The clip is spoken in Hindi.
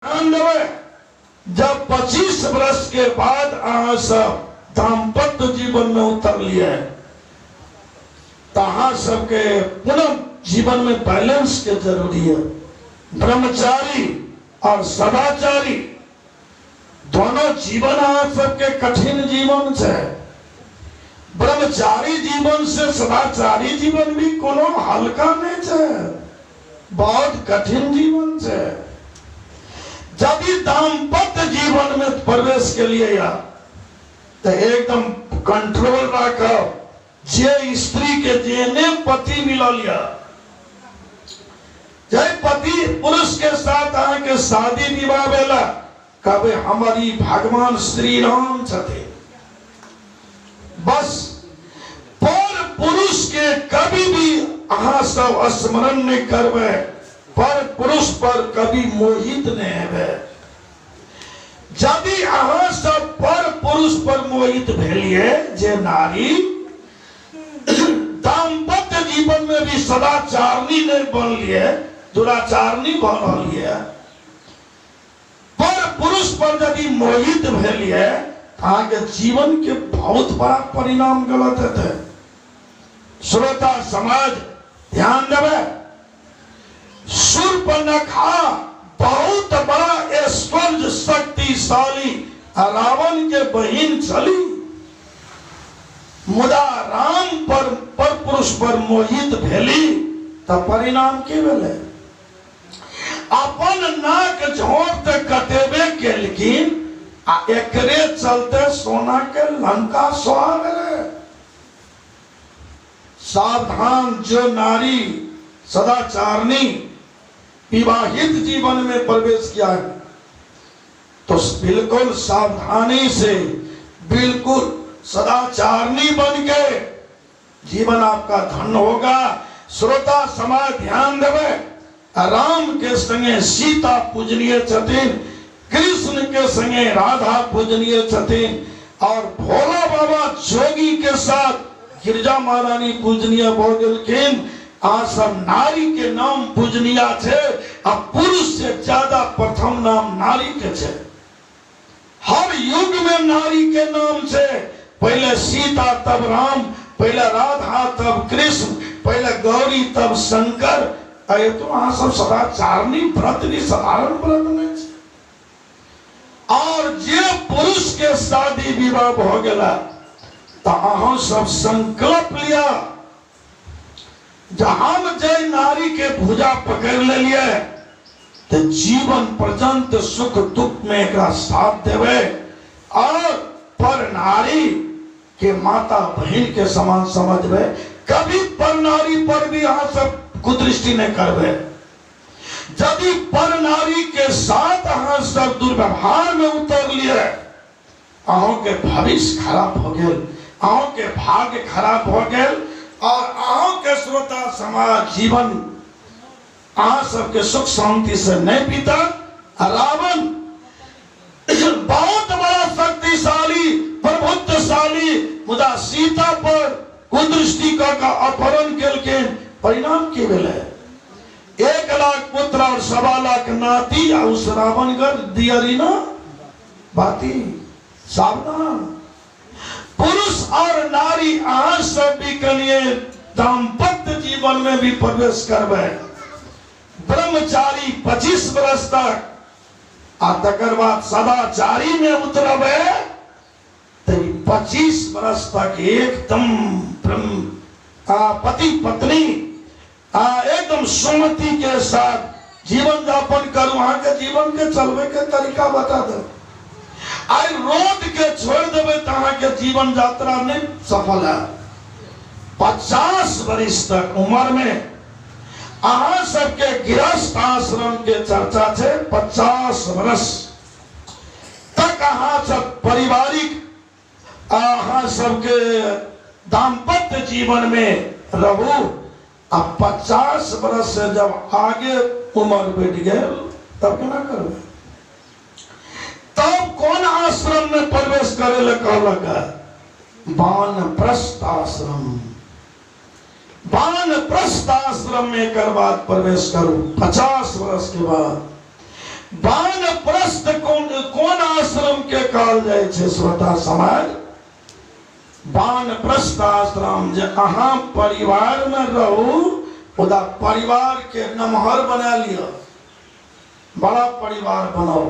ध्यान देवे, जब 25 वर्ष के बाद अहाँ सब दाम्पत्य जीवन में उतर लिए, तहाँ सबके पुनः जीवन में बैलेंस के जरूरी है। ब्रह्मचारी और सदाचारी दोनों जीवन अहाँ सबके कठिन जीवन है। ब्रह्मचारी जीवन से सदाचारी जीवन भी कोनो हल्का नहीं है, बहुत कठिन जीवन है। जब दाम्पत्य जीवन में प्रवेश के लिए या तो एकदम कंट्रोल रखो, जे स्त्री के जेने पति मिलल या, जय पति पुरुष के साथ आके शादी विवाह भेला, कभी हमारी भगवान श्री राम छथे। बस पर पुरुष के कभी भी अहाँ सब स्मरण नहीं करवे, पर पुरुष पर कभी मोहित नहीं है। यदि अहाँ सब पर पुरुष पर मोहित भेलिए, जे नारी दाम्पत्य जीवन में भी सदाचारणी नहीं बनलिए, दुराचारणी बन रही, पर पुरुष पर यदि मोहित भेलिए, आगे जीवन के बहुत बड़ा परिणाम गलत है। श्रोता समाज ध्यान देवे, शूर्पणखा बहुत बड़ा ऐश्वर्य शक्तिशाली रावण के बहिन चली, मुदा राम पर पुरुष पर मोहित भेली, तब परिणाम की भेले? अपन नाक झोंक कटेबे केलखिन, आ एकरे चलते सोना के लंका सोहा गए। सावधान, जो नारी सदाचारणी विवाहित जीवन में प्रवेश किया है, तो बिल्कुल सावधानी से, बिल्कुल सदाचारणी बन के जीवन आपका धन्य होगा। श्रोता समाज ध्यान देवे, राम के संगे सीता पूजनीय छथिन, कृष्ण के संगे राधा पूजनीय छथिन, और भोला बाबा जोगी के साथ गिरजा महारानी पूजनीय हो गेलखिन। आ सब नारी के नाम पूजनीय छे, आ पुरुष से ज्यादा प्रथम नाम नारी के छे। हर युग में नारी के नाम छे, पहले सीता तब राम, पहले राधा तब कृष्ण, पहले गौरी तब शंकर। अरे तो अहाँ सब सदाचारणी व्रत भी साधारण व्रत नहीं छे। और जे पुरुष के शादी विवाह हो गया, तो अहाँ सब संकल्प लिया, जहां जय नारी के भुजा पकड़ ले लिए, तो जीवन पर्यंत सुख दुख में एक साथ देवे, और पर नारी के माता बहन के समान समझवे। कभी पर नारी पर भी अहाँ सब कुदृष्टि नहीं करवे। यदि पर नारी के साथ अहाँ सब दुर्व्यवहार में उतर लिए, अहों के भविष्य खराब हो गए, अहों के भाग्य खराब हो गए, और अहों के श्रोता समाज जीवन अहाँ सबके सुख शांति से नहीं बीता। रावण बहुत बड़ा शक्तिशाली प्रभुत्वशाली, मुदा सीता पर कुदृष्टि का अपहरण केलखिन। परिणाम की भेले? 1 लाख पुत्र और 1.25 लाख नाती, और उस रावण कर दियरी ना बाती। सावधान, पुरुष और नारी अहाँ सब भी कलिए दाम्पत्य जीवन में भी प्रवेश करवे। ब्रह्मचारी 25 वर्ष तक, आ तकर बाद सदाचारी में उतरवे, तो 25 वर्ष तक एकदम पति पत्नी एकदम सुमति के साथ जीवन यापन करूं। वहां के जीवन के चलवे के तरीका बता दो। आई रोड के छोड़ देवे तो अहाँ के जीवन यात्रा नहीं सफल है। 50 वर्ष तक उम्र में अहाँ सबके गृहस्थ आश्रम के चर्चा है। 50 वर्ष तक अहाँ सब पारिवारिक अहाँ सबके दाम्पत्य जीवन में रहू। अब 50 वर्ष से जब आगे उम्र बढ़ गए, तब क्या करवे? तब कौन आश्रम में प्रवेश करे ले कहलक? वानप्रस्थ आश्रम। वानप्रस्थ आश्रम में एक बार प्रवेश करो 50 वर्ष के बाद। वानप्रस्थ आश्रम के कहल जाय छे श्रोता समाज। वानप्रस्थ आश्रम जे अहाँ परिवार में रहू, परिवार के नमहर बना लिया, बड़ा परिवार बनाओ।